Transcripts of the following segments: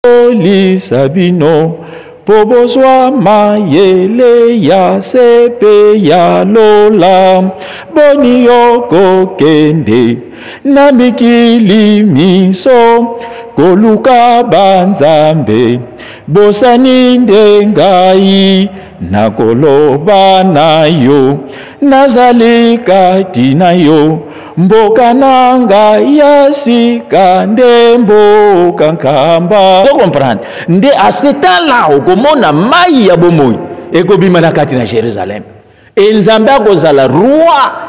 Lisabino Pobozwa mayele ya sepe ya lola Boni yoko kende na mikili miso Koluka banzambe Bosani ndengai na koloba na yo Nazalika tina yo Mboka nanga yasika ndembo kankamba. Vous comprenez? Nde à ce temps-là, au komona mai ya bomoy ekobima na kati na Jérusalem. Enzamba kozala roi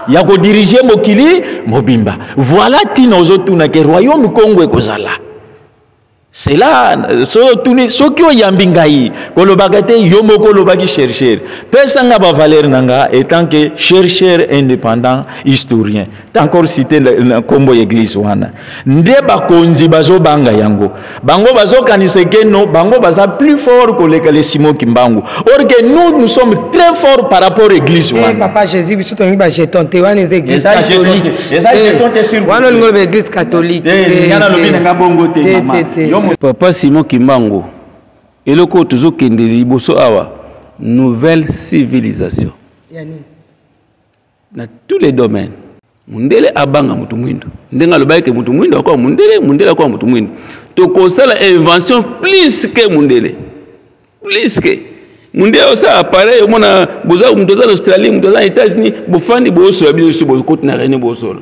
ya ko diriger mokili mobimba. Voilà tina ozotuna ke royaume Congo ekozala. C'est là, ce qui est yambingaï, kolobagate yomoko lobaki chercheur. Pesanga ba valeur nanga étant que chercheur indépendant historien. T'as encore cité le combo église wana. Nde ba konzi bazo banga yango. Bango bazo kaniseke no, bango baza plus fort que les Simon Kimbangu. Or que nous sommes très forts par rapport à l'église wana. Papa Jésus, biso tongi ba jeton te wana les églises catholiques. Les jeton te sur. Wana ngolo ba église catholique. Yana lobi nga bongo te mama. Papa Simon Kimbangu, eloko toujours kende liboso awa, nouvelle civilisation. Dans tous les domaines. Mundele abanga mutu mwindo. Ndenga lobaike mutu mwindo kwa mundele, mundele kwa mutu mwindo. Tokosala invention plus que mundele. Plus que. Mundele osa appareil, mona boza mtoza en Australie, mtoza en États-Unis, bofandi boso ya biso bozo na rene boso.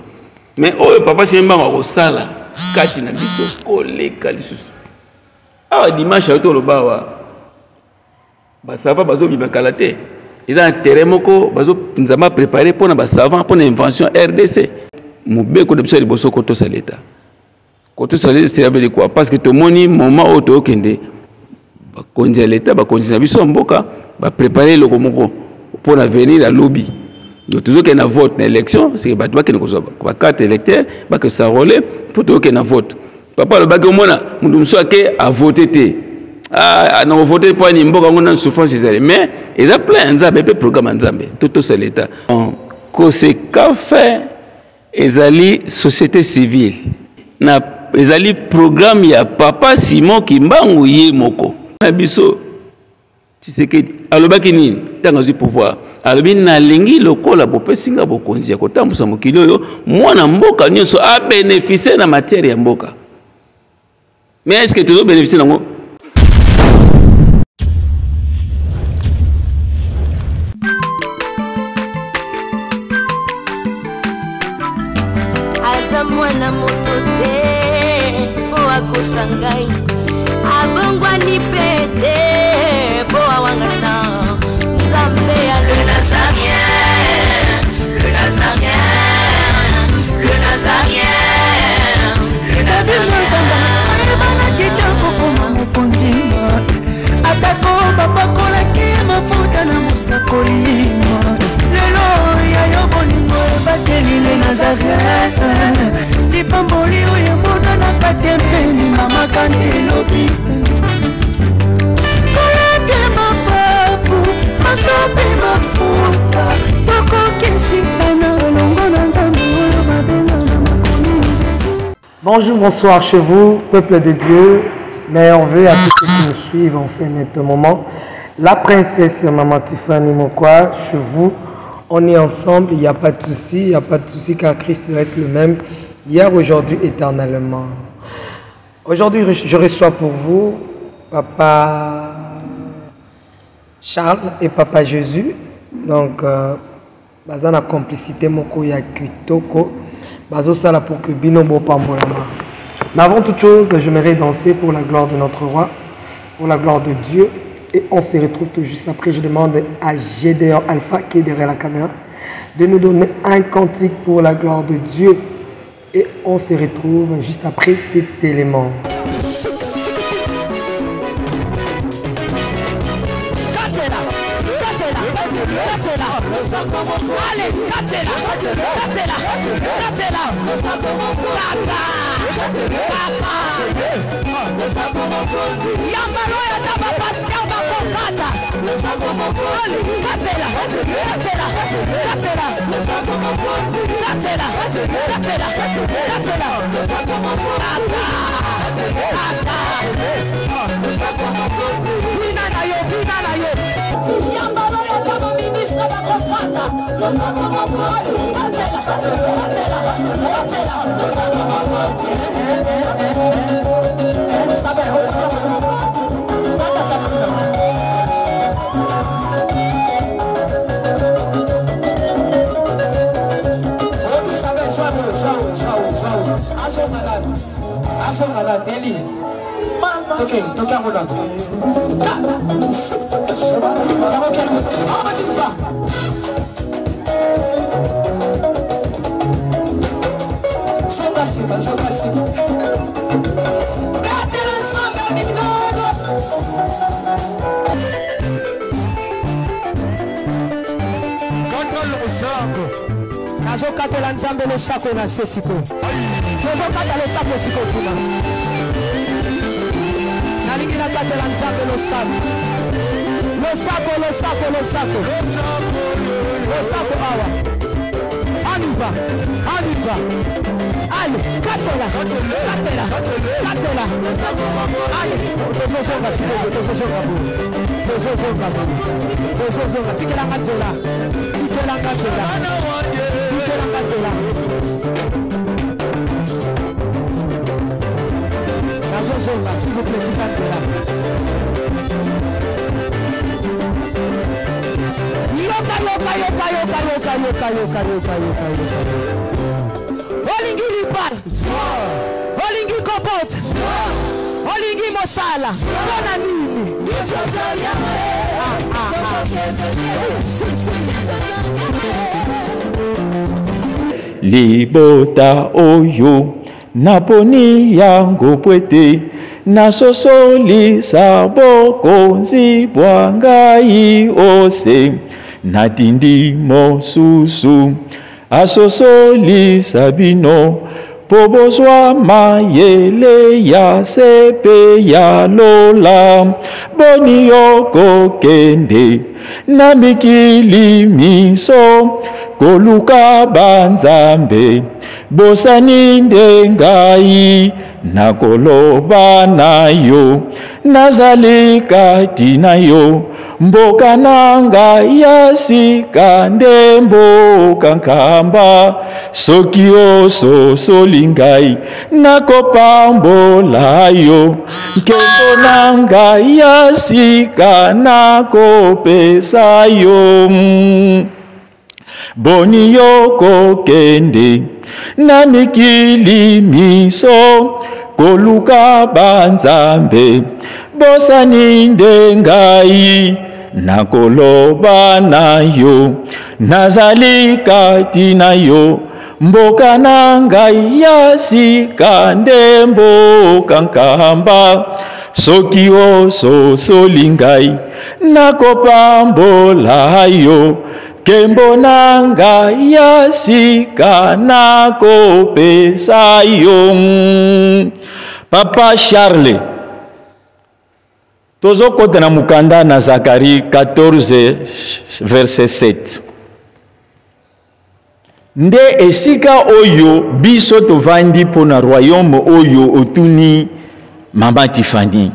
Mais oyo papa Simba ngosala kati na biso koleka lisusu. Ah, dimanche à tout bawa basava bazo bibakala te. Il a un terrain moko bazo nzama préparé pour na savant pour l'invention RDC. Mobeko de biso liboso koto saleta. Koto saleta c'est avec quoi? Parce que tout moni moment auto kende ba konzi l'état ba konzi na biso mboka ba préparer le komoko pour venir à lobby. Donc toujours qu'il y a un vote, une élection, c'est que ba ba carte électeur, ba que ça relève pour tout qu'il y a un vote. Papa le bague mona mundu msoake a voté te. Ah non voté pour ni mboka ngona souffrance ezali mais ils a plein nzambe pe programme nzambe tout c'est l'état. Ko se ka fait ezali société civile. Na ezali programme ya papa Simon Kimbangu ye moko. Na biso Tshisekedi alobaki nini tanga zu pouvoir alobi na lingi lokola bopesinga bokonzi ya kotambusa mokili oyo mwana mboka nyonso a bénéficier na matière ya mboka. Mais est-ce que tu dois bénéficier d'un mot? Azamwana motote boa kosangai abongwa ni pete boa wangata Nzambe ya le Nazarien le Nazarien le Nazarien le Nazarien Atako babakola ki mafuta na musakolima lelo ya yobolingo bateli le Nazareth lipamboli oyo mona na katempeni mama kantelobi koleke mapapu masope mafuta tokokesika na longo na Nzambe oyo babenga na makomi Jésus. Bonjour, bonsoir chez vous, peuple de Dieu. Meilleur vœu à tous ceux qui nous suivent en ce net moment. La princesse Maman Tiffany Mokwa, chez vous, on est ensemble, il n'y a pas de souci, il n'y a pas de souci car Christ reste le même, hier, aujourd'hui, éternellement. Aujourd'hui, je reçois pour vous Papa Charles et Papa Jésus. Donc, baza na complicité moko ya kitoko, bazo sala pour que binombo pambolama. Mais avant toute chose, j'aimerais danser pour la gloire de notre roi, pour la gloire de Dieu. Et on se retrouve tout juste après. Je demande à Gédéon Alpha, qui est derrière la caméra, de nous donner un cantique pour la gloire de Dieu. Et on se retrouve juste après cet élément. Allez, Papa. Okay, toca a roda. Soca acima, soca acima. Contrôle le sac. Nazokatela nzambe le sako na sesiko. Nazokata le sako siko kuna. Nalingi nakatela nzambe le sako. Le sako, le sako, le sako. Le sako awa. On y va, on y va. Allez, katela, katela, katela. Allez, tozozonga siko, tozozonga bu. Tozozonga bu. Tozozonga, tikela katela. Tikela katela. S'il vous plaît, Olingi Lipal, Olingi Kopot, Olingi Mosala, Bonanini. Libota oyo naponi yango pwete nasosoli sabokonzi bwangai ose natindi mosusu asosoli sabino pobozwa mayele ya sepe ya lola boni yoko kende na mikili miso koluka banzambe bosani ndengai nakoloba nayo nazali kati nayo mboka nanga yasika nde mboka nkamba soki ososoli ngai nakopambola yo nkembo nanga yasika nakopesa yo boni yoko kende na mikili miso koluka banzambe bosani ndengai nakoloba nayo nazali kati nayo mboka nangai yasika nde mboka nkamba soki ososoli ngai nakopambola yo kembo nanga yasika nakopesa yo. Papa Charles tozokota na mukanda na Zakari 14 verset 7 nde esika oyo biso tovandi pona royaume oyo otuni mama Tiffany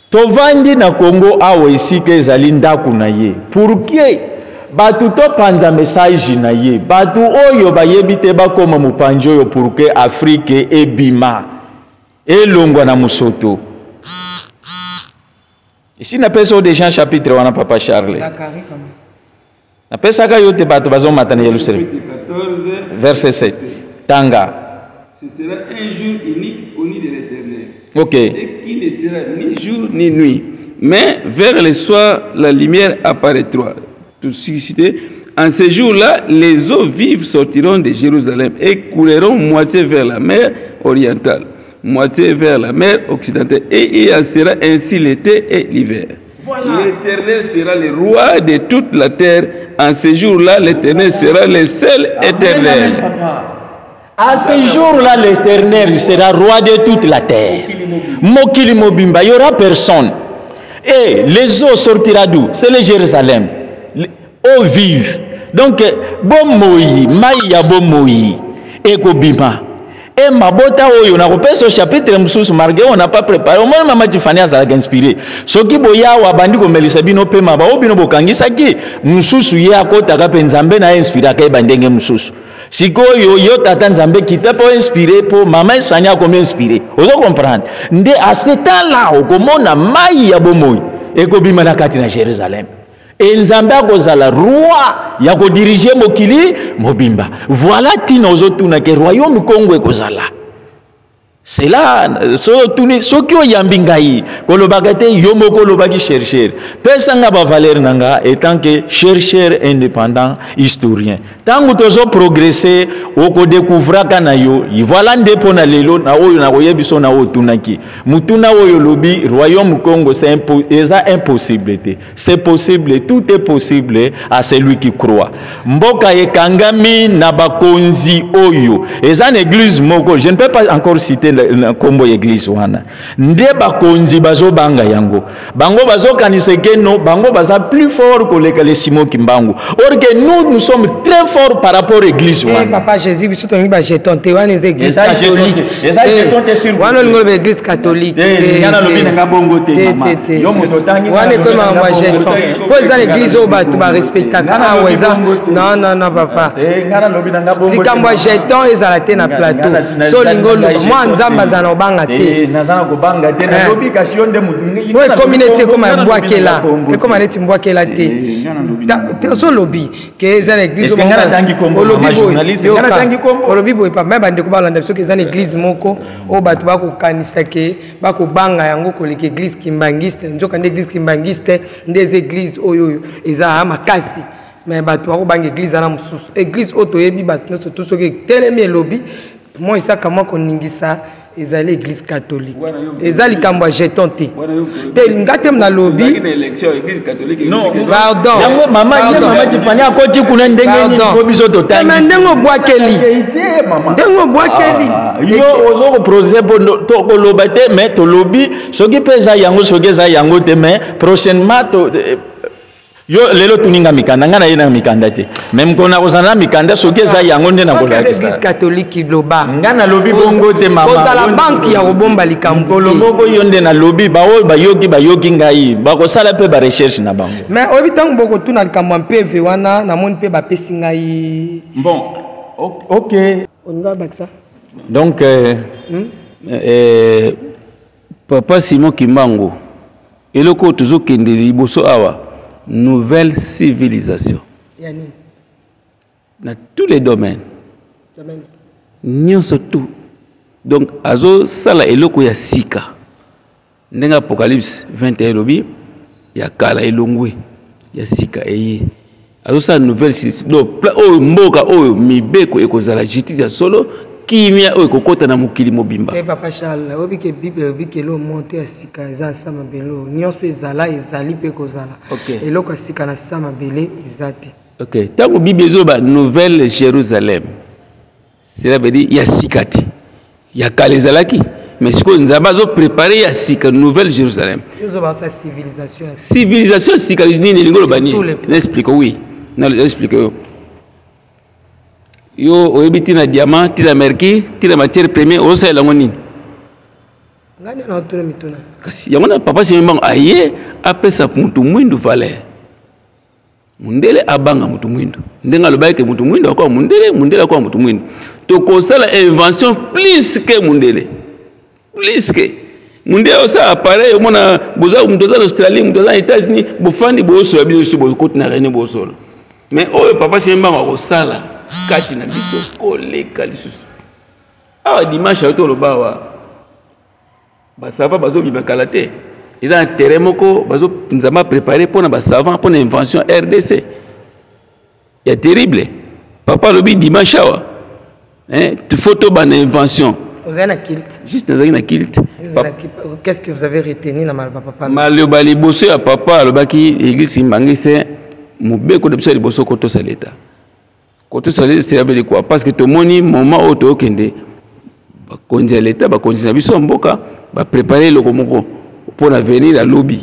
tovandi na Congo awa esika ezali ndaku na ye pourquoi batu topanza message na ye batu oyo bayebi te bakoma mupanzi oyo pourquoi Afrique ebima elongwa na musoto. Ici na pesa de Jean chapitre wana Papa Charles Zakari comme na pesa ka yote batu bazomata na Yerusalem verset 7 tanga. Ce sera un jour unique connu de l'Éternel. OK. Et qui ne sera ni jour ni nuit, mais vers le soir la lumière apparaîtra. Tout cité. En ce jour-là, les eaux vives sortiront de Jérusalem et couleront moitié vers la mer orientale, moitié vers la mer occidentale, et il en sera ainsi l'été et l'hiver. Voilà. L'Éternel sera le roi de toute la terre. En ce jour-là, l'Éternel sera le seul éternel. À ce jour-là, l'Éternel sera roi de toute la terre. Mokili Mobimba, il n'y aura personne. Et les eaux sortiront d'où? C'est le Jérusalem. au vivre. Donc bon moyi maya bon moyi ekobima et mabota oyo na kopesa chapitre mususu marqué on n'a pas préparé au moins mama Tifania ça a inspiré soki boya wa bandi ko melisa bino pe maba obino bokangisa ki mususu ye akota ka penzambe na inspira ka bandenge mususu sikoyo yo tata nzambe kita po inspiré po mama Tifania comme inspiré ozo comprendre nde à ce temps là okomona mai ya bomoyi ekobima na kati na Jérusalem. Et Nzambe akozala roi ya ko diriger mokili mobimba. Voilà tino zotuna ke royaume Congo ekozala. C'est là so ki oyambi ngai kolobaka te yo moko lobaki chercheur. Pesa nga ba valeur nanga étant que chercheur indépendant historien. Tango tozo progresser oko découvrir kana yo. Voilà ndepo na lelo na oyo na koyebiso na otunaki. Mutuna oyo lobi royaume Congo c'est impossibilité. C'est possible, tout est possible à celui qui croit. Mboka ekangami na bakonzi oyo. Eza église moko, je ne peux pas encore citer na kombo église wana nde bakonzi bazo banga yango bango bazo kanise keno bango baza plus fort que les Simon Kimbangu or que nous sommes très forts par rapport à l'église wana papa Jésus biso tongi ba jeton te wana les églises catholiques eza jeton te sur wana ngolo ba église catholique ngana lobi nga bongo te mama yo moto tangi wana ko ma jeton po eza l'église o ba tu ba respectaka ah weza non papa ngana lobi nga bongo likambo jeton ezala te na plateau so lingolo moi Nzamba na obanga te nazana ko banga te na lobi kasi yonde mutungi ouais communauté comme mbwakela et comme aleti mbwakela te so lobi que eza l'église ngana tangi kombo ma journaliste ngana tangi kombo lobi boy pa même bande ko balanda so que eza l'église moko o batu ba ko kanisa ke ba ko banga yango ko leke église kimbangiste njoka nde église kimbangiste ndeze église oyo eza makasi mais batu ba ko banga église na mususu église oto yebi batu so to so ke telemi lobi moi ça comment qu'on ningisa eza l'église catholique eza likambo jeton te ngatem na lobby élection église catholique non pardon yango mama Tifania akoti kuna ndenge ko biso to tangi mais ndengo bwakeli yo ozo projet to ko lobate mais to lobby soki pesa yango soki eza yango te mais prochainement to yo lelo tuninga mikanda ngana yena mikanda te même kona kozana mikanda soki eza yango nde na kola église catholique loba ngana lobi bongo te mama koza la banque ya robomba likambo lomoko yo nde na lobi bawo bayoki ngai bakosala pe ba recherche na bango mais obi tango boko tuna likambo PV wana na moni pe ba pesi ngai bon OK on va baksa donc papa Simon Kimbangu eloko tozokende liboso awa nouvelle civilisation dans tous les domaines nyonso tout donc azo sala eloko ya sika ndenga Apocalypse 21 lobi ya kala elongwe ya sika eye azo sala nouvelle civilisation o mboka oyo mibeko ekozala justice ya solo kimia oyo kokota na mokili mobimba papa Charles obi ke bible obi ke lo monte ya sika eza sama belo nyonso ezala ezali pe kozala eloko sika na sama bele ezate OK tango bible ezoba nouvelle Jérusalem cela veut dire ya sikati ya kala ezalaki mais siko nzamba azo préparer ya sika nouvelle Jérusalem ezoba sa civilisation sika nini lingolo bani n'explique oui non explique yo oyebi tina diamant tina mercure tina matière première osala ngo nini ngani na otuna mituna kasi yango na papa Simon aye apesa mutu mwindu valeur mundele abanga mutu mwindu ndenga lobaike mutu mwindu akwa mundele akwa mutu mwindu tokosala invention plus que mundele osa appareil omona boza mutoza na Australie mutoza na États-Unis bofandi bosola biso bokoti na rene bosola mais oyo papa Simon akosala kati na biso koleka lisusu awa dimanche ayo tolobawa basava bazobima kala te eza na terrain moko nzamba préparé mpona basavant mpona invention RDC ya terrible papa alobi dimanche awa faut tobana invention vous avez la kilt juste nazaki na kilt qu'est-ce que vous avez retenu na maloba papa maloba liboso ya papa alobaki église Kimbangu se mobeko de biso liboso kotosa leta c'est avec quoi parce que tout le monde moment où tu kende bakonzi l'état bakonzi na biso mboka ba préparer le komoko pour venir à lobby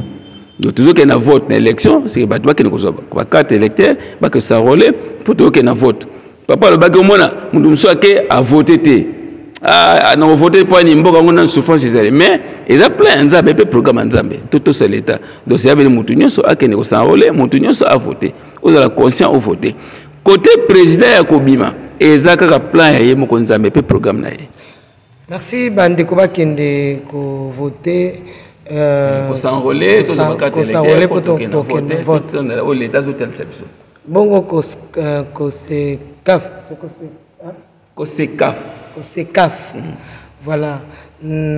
donc toujours qu'il y a un vote dans l'élection c'est que tu vas carte électeur que ça relève pour toujours qu'il y a un vote papa le bac au moins nous sommes à voter ah non voter pour une mboka on a souffrance mais ils ont plein nzambe pe programme nzambe tout c'est l'état donc c'est avec mutunyo so akene ko s'enrôler mutunyo so a voter vous avez conscient au voter côté président ya kobima ezaka plan ya yemo ko nzambe pe programme na ye. Merci bandeko bakende ko voter ko s'enrôler to s'enrôler pour vote au l'état hôtel sepso bongo ko se caf COSECAF. Voilà.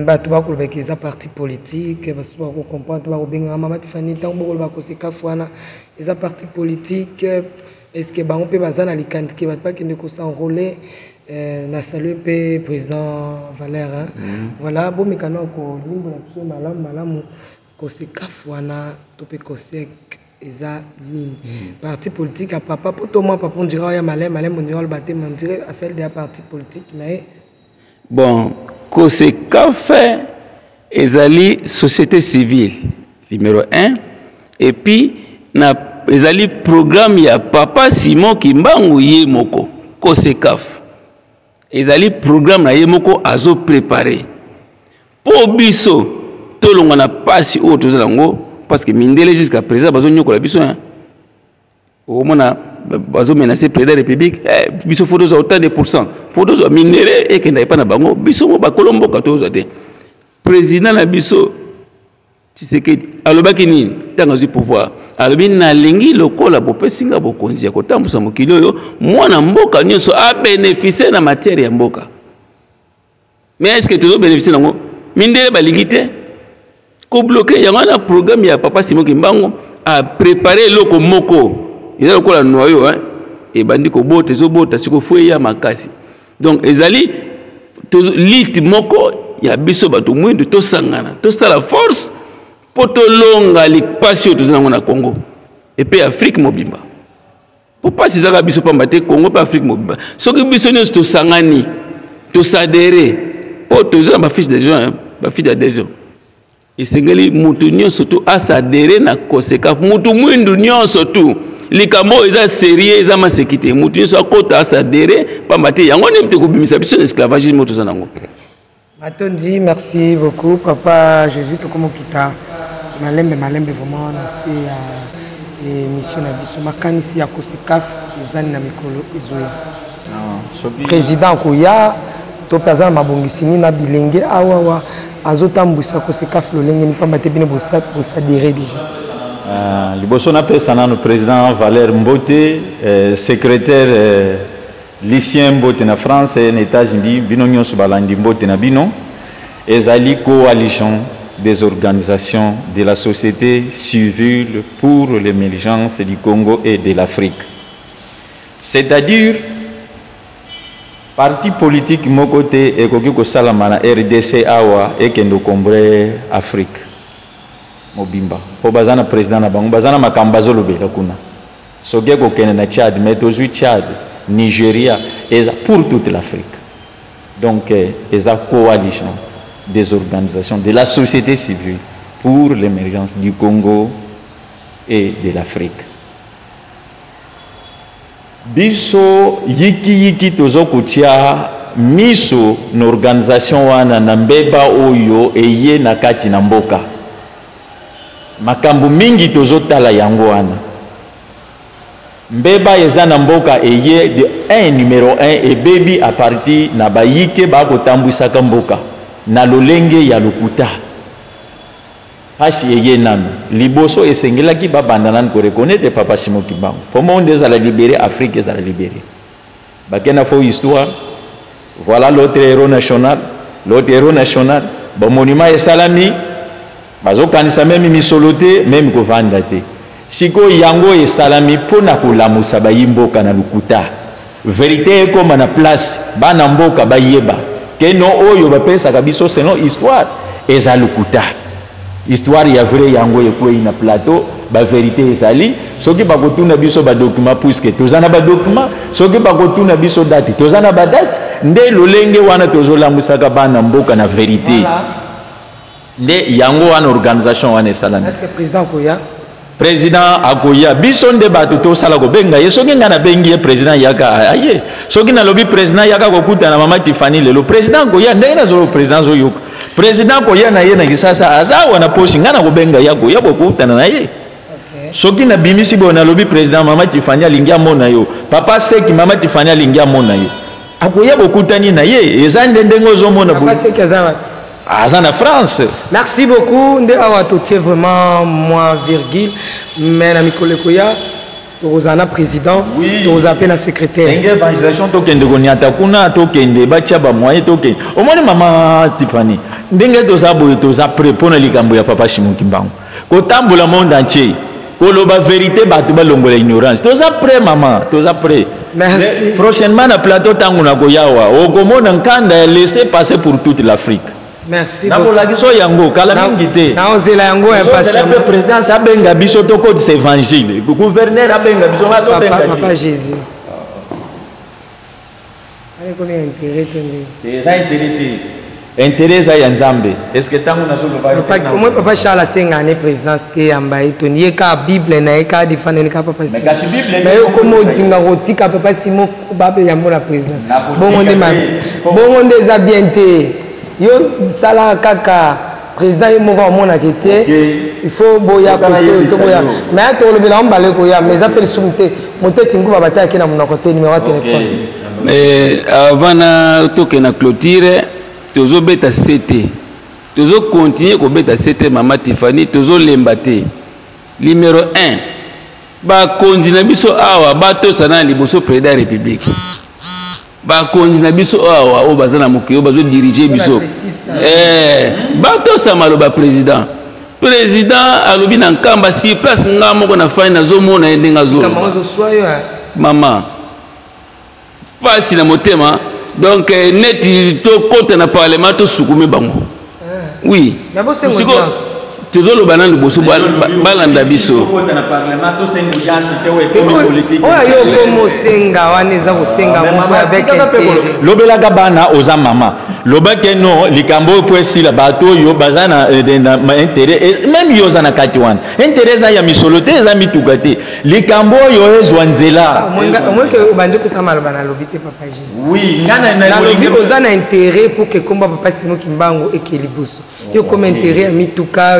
Bato bako lobeki eza parti politique baso bako comprendre bako benga mama Tiffany tant bako lobako COSECAF wana eza parti politique est-ce que bango pe bazana likandike bato bakende ko s'enrôler na saluer pe président Valère voilà bon mekano ko limbo na biso malamu COSECAF wana to pe COSEC eza nini parti politique à papa pour toi moi papa on dirait ya malem on dirait le baptême on dirait à celle des partis politiques nae bon COSECAF ezali société civile numéro 1 et puis na ezali programme ya papa Simon Kimbangu ye moko COSECAF ezali programme na ye moko azo préparer pour biso tolonga na pasi o tozalango parce que mindele jusqu'à présent bazo nyoko la biso hein au mona bazo menacer président de la République biso faut deux autant de pourcent pour deux mindele et que n'aille pas na bango biso mo ba kolombo ka to zote président na biso Tshisekedi alobaki nini tanga zu pouvoir alobi na lengi lokola bo pesinga bo konzi ya kotambusa mokili oyo mwana mboka nyonso a bénéficier na matière ya mboka mais est-ce que tu bénéficier nango mindele baligité ko bloquer yanga programme ya papa Simon Kimbangu a préparer loko moko eza lokola noyo hein et bandi ko bota zo bota siko fuya makasi donc ezali to lit moko ya biso bato mwindu to sangana to sala force poto longa likpasio to zana na Congo et puis Afrique mobimba pour pas sizaka biso pamba te Congo pa Afrique mobimba soki biso nyos to sangani to sadere poto zana ba fiche des gens ba fiche d'adhésion et sengeli mutu nyonso tu asadere na COSECAF mutu mwindu nyonso tu likambo eza sérieux eza masekite mutu nyonso akota asadere pamba te yango ne mte ko bimisa biso na esclavagisme moto zanango. Matondi, merci beaucoup papa Jésus to comme kita malembe vraiment c'est émission na biso makanisi ya COSECAF ezani na mikolo ezoya président koya to peza mabongisi ni na bilenge awawa azotambwisa COSECAF lolenge ni pamba te bino bosadere déjà liboso na pesa na président Valère Mbote secrétaire Lucien Mbote na France et na États-Unis bino nyonso balandi Mbote na bino ezali coalition des organisations de la société civile pour l'émergence du Congo et de l'Afrique. C'est-à-dire parti politique mokote ekoki kosalama na RDC awa ekendo kombre Afrique mobimba po bazana président na bango bazana makambo zolobela kuna soki kokende na Tchad mais tozwi Tchad Nigeria eza pour toute l'Afrique donc eza coalition des organisations de la société civile pour l'émergence du Congo et de l'Afrique. Biso yiki tozo kutia miso na organisation wana na mbeba oyo eye na kati na mboka. Makambu mingi tozo tala yango wana. Mbeba eza na mboka eye de 1 numéro 1 et baby à partir na bayike ba kotambwisaka mboka. Na lolenge ya lokuta pasi eye nanu liboso esengelaki babandana ko reconnaître papa Simon Kimbangu pour monde ezala libérer Afrique ezala libérer bakena fo histoire voilà l'autre héros national bon monument esalami bazokanisa même misolote même ko vanda te siko yango esalami pona kolamusa bayimboka na lokuta vérité ekoma na place bana mboka bayeba keno oyo bapesa kabiso seno histoire eza lukuta histoire ya vrai yango ekwe na plateau ba vérité ezali soki bakotuna biso ba document puisque tozana ba document soki bakotuna biso date tozana ba date nde lolenge wana tozolamusaka bana mboka na vérité nde yango wana organisation wana esalami. Est-ce que président Koya président akoya biso nde bato tosala kobenga ye soki nga nabengi ye président yaka aye soki nalobi président yaka kokutana mama Tiffany lelo président akoya ndenge nazolo président azoyoka président akoya na ye na Kisasa aza wana posi nga nakobenga yako ya kokutana na ye soki na bimisi bo nalobi président mama Tiffany alingi amona yo papa Seki mama Tiffany alingi amona yo akoya kokutani na ye eza ndenge ozomona Papa Seki aza en France. Merci beaucoup. Nde awa totie vraiment moi virgule mais na mikolo koya tozana président tozape na secrétaire. Senge evangelisation tokende koniata kuna tokende batia ba moyen tokende. Omoni mama Tiffany ndenge tozaboye toza prêt pour na likambo ya papa Simon Kimbangu. Kotambola monde entier. Koloba vérité batu balongola ignorance. Toza prêt maman, toza prêt. Merci. Prochainement na plateau tangu na koyawa okomona nkanda laisser passer pour toute l'Afrique. Merci beaucoup. Yango kala mingi te. Na ozela yango ya passer. Le président sabenga biso to code évangile. Le gouverneur abenga biso maso benga. Papa Jésus. Allez connait intérêt tende. Ça intérêt ça ya Nzambe. Est-ce que tangu na solo ba? Comment papa Charles Senga ne président te ambaye to nie ka Bible na ka défendre ka papa. Mais ka Bible. Mais comment dinga rotika papa Simon babe ya mona président. Bongo nde ma. Bongo nde za bien te. Yo sala kaka président yemo mona kete il faut boya côté to boya mais to le bila mbale ko ya mais appel sumte moteti nguba bataki na mona côté numéro de téléphone mais avant na toke na clôture tozo beta CT tozo continuer ko beta CT mama Tiffany tozo lembate numéro 1 ba kondina biso awa bato sana liboso président de la République ba konjina biso awa o bazana mokiyo bazo diriger biso bato samalo ba président alobi na nkamba si place nga moko na fani na zomo na ndenga zo mama pasi na motema donc neti to compte na parlement to sukume bango oui tozolo banana liboso balanda biso oyo komo senga wana eza kosenga moko avec lobelaka bana oza mama lobake no likambo po esila bato oyo baza na intérêt même yo oza na kati wana intérêt eza ya misolo te eza mituka te likambo oyo ezwa nzela omweke obandi opesa maloba na lobi te papa Jésus oui nalobi oza na intérêt pour que komba papa Simon Kimbangu ekeli boso yo comme intérêt ya mituka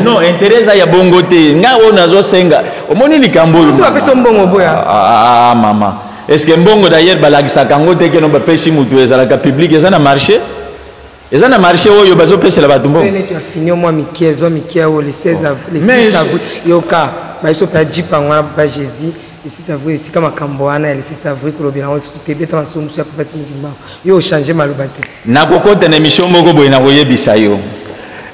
non intérêt ya bongo te nga o nazo senga omoni likambo yo so apesa mbongo boya mama est-ce que mbongo d'ailleurs balagisa kango te ke no bapesi mutu ezalaka public eza na marché oyo bazo pesela bato mbongo c'est tu as fini au moins mikezo mikeo le 16 avril yoka baiso pa jipa ngwana papa Jésus le 6 avril tika makambo wana le 6 avril kolobela ngo tebeta masomo ya papa Simon Kimbangu yo changer maloba te na kokota na mission moko boye na koyebisa yo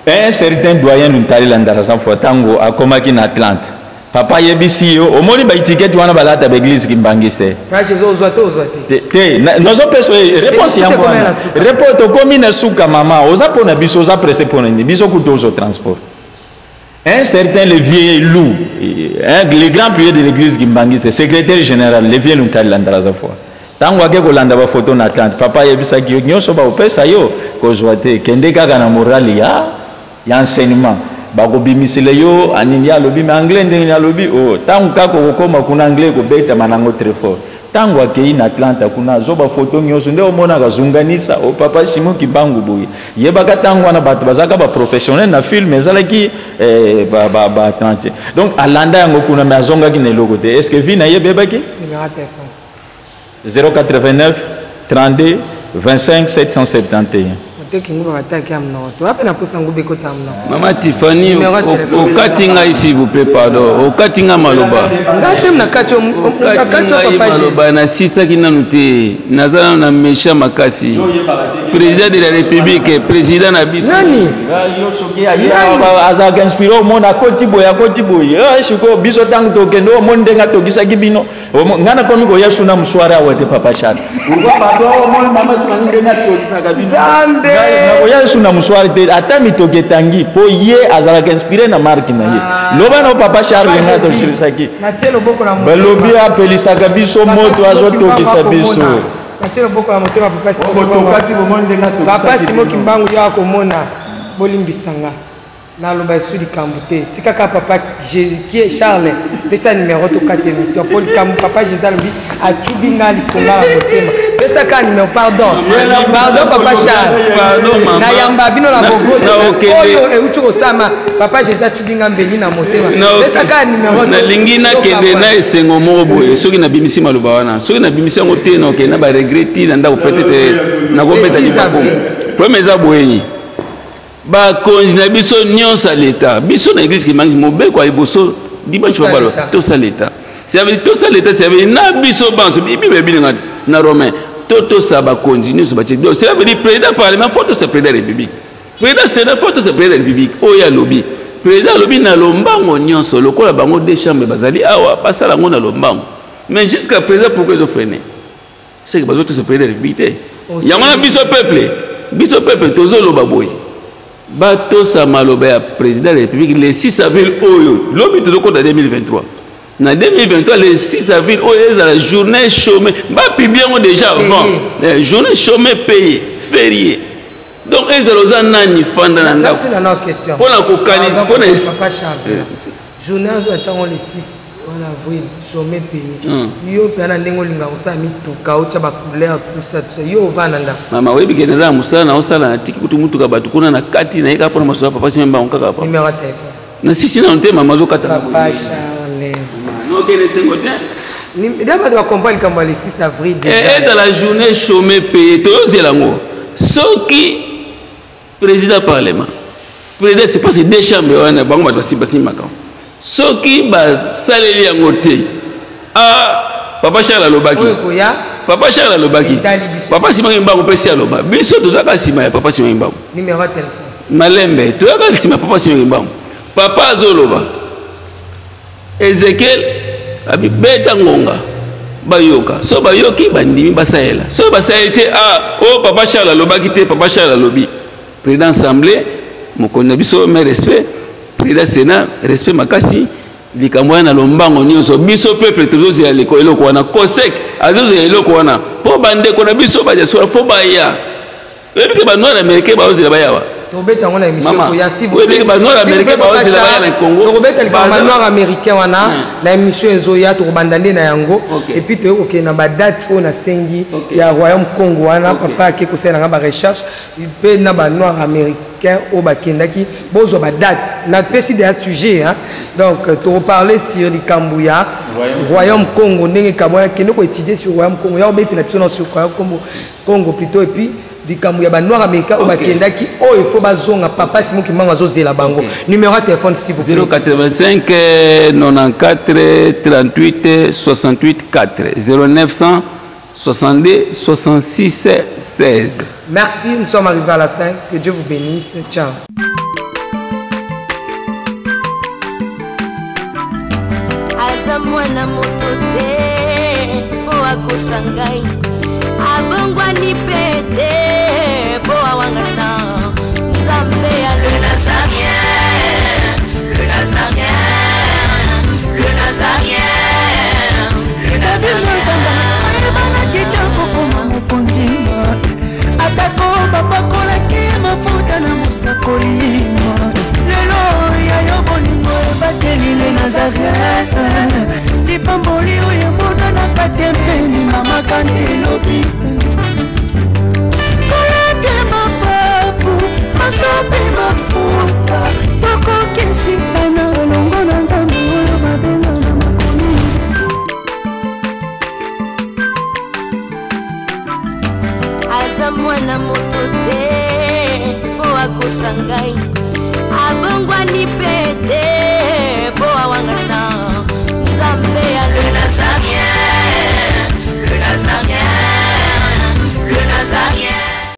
un certain doyen Luntali Landarasan Fotango a komaki na Atlante. Papa yebisi yo, omoni ba étiquette wana balata ba église kimbangiste. Te, nozo peso réponse yango. Report komi na suka mama, oza pona biso oza pressé pona ni biso kutozo transport. Un certain Levier Lou, le grand prieur de l'église kimbangiste, secrétaire général Levier Luntali Landarasan Fotango. Tango ake kolanda ba photo na Atlante, papa yebisa ki yo nyoso ba opesa yo kozwa te kende kaka na morali ya enseignement bakobimisele yo anini alobi mais anglais ndenge alobi o tangu kako kokoma kuna anglais kobeta manango très fort tangu akei na Atlanta kuna zoba photo nyonso nde omona kazunganisa o papa Simon Kimbangu boye yebaka tangu wana bato bazaka ba professionnel na film ezalaki ba Atlanta donc alanda yango kuna mais azongaki na eloko te est-ce que vina yebebaki 089 32 25 771 Maman Tiffany, au Katinga ici, s'il vous plaît, pardon. Au Katinga Maloba. Maloba, na sisa qui n'a noté. Nazana na méchant makasi. Président de la République, président Nabis. Nani? Azak inspiré au monde à Kotiboy, à Kotiboy. Je suis au bisotang tokendo, au monde de Tokisa Gibino. Ngana komi ko yasuna mswara awete papa Charles. Urwa bato au monde mama twangi na Tokisa Gibino. Oya suna muswari te atami toketangi po ye azalaka inspiré na marque na ye loba no papa Charles nga to shirisaki balobi apelisaka biso moto azotokisa biso papa Simon Kimbangu ya komona bolimbisanga naloba esu likambo te tikaka papa qui est Charles pesa numéro to 4 émission pour likambo papa Jésus alobi atubinga likonga la motema pesa ka numéro pardon papa Charles na yamba bino la bogoto oyo eutu osama papa Jésus atubinga mbeli na motema pesa ka numéro na lingina kende na esengo moko boye soki na bimisi maloba wana soki na bimisi ngo te no ke na ba regreti na ndako peut-être na ko peta likambo premier za boyenyi ba konzi na biso nyonso à l'état biso na église qui mangi mobe kwa liboso dimanche balo to ça l'état c'est avec tout ça l'état c'est avec na biso banso bible bilinga na romain to ça ba konzi nyonso ba donc c'est veut dire président parlement faut to se président république président sénat faut to se président république oya lobby président lobby na lombango nyonso lokola bango deux chambres bazali awa pasala ngo na lombango mais jusqu'à présent pourquoi ils ont freiné c'est que bazo to se président république yango na biso peuple tozo loba boy bato sa maloba président de la République le 6 avril oyo lobi to ko 2023 na 2023 le 6 avril oyo la journée chômée ba publier déjà avant la journée chômée payée férié donc ezaloza nani fanda na ndako pona ko kani pona papa Charles journée zo atango le 6 en avril chômé payé yo pena ndengo linga osami tuka ucha ba couleur tout ça yo vananda mama webi keneza musana osala tiki kutu mutu ka batu kuna na kati na ika pona maso papa simba onkaka papa numéro de téléphone na sisi na ntema mazo kata papa Charles no kene sengotin ni d'abord on comprendre comme le 6 avril et dans la journée chômé payé to zelango soki président parlement président c'est parce que deux chambres wana bango bato simba makao soki ba saleli yango te papa Charles alobaki papa Charles alobaki papa Simon Mbango pesi aloba biso tozaka sima ya papa Simon Mbango numéro de téléphone malembe toyaka sima papa Simon Mbango papa azoloba Ezekiel abibeta ngonga bayoka so bayoki bandimi basaela so basaela te papa Charles alobaki te papa Charles alobi président assemblée mokonzi biso mais respect président sénat respect makasi likambo na lombango nyonso biso peuple tozozi ya leko eloko wana kosek azozi ya eloko wana po bande ko na biso ba jasura fo ba ya ebike ba noir américain ba ozi la ba yawa tobeta ngona émission ko ya si vous ebike ba noir américain ba ozi la ba ya na Congo tobeta ba noir américain wana na émission ezoya to bandande na yango et puis to ko na ba date on a sengi ya royaume Congo wana papa ke ko sena ba recherche pe na ba noir américain au bakendaki bozo ba date na pesi de sujet hein donc to parler sur le Kambouya royaume Congo ndenge kabwa kende ko étudier sur royaume Congo ya obeti na tsono sur Congo plutôt et puis du Kambouya ba noir américain au bakendaki oh il faut bazonga papa Simon ki manga zozela bango numéro de téléphone s'il vous plaît 085 94 38 68 4 0900 62 66 16. Merci, nous sommes arrivés à la fin. Que Dieu vous bénisse. Ciao. Azamwana motote boa kosangai abongwani pete boa wangata nzambe alona samia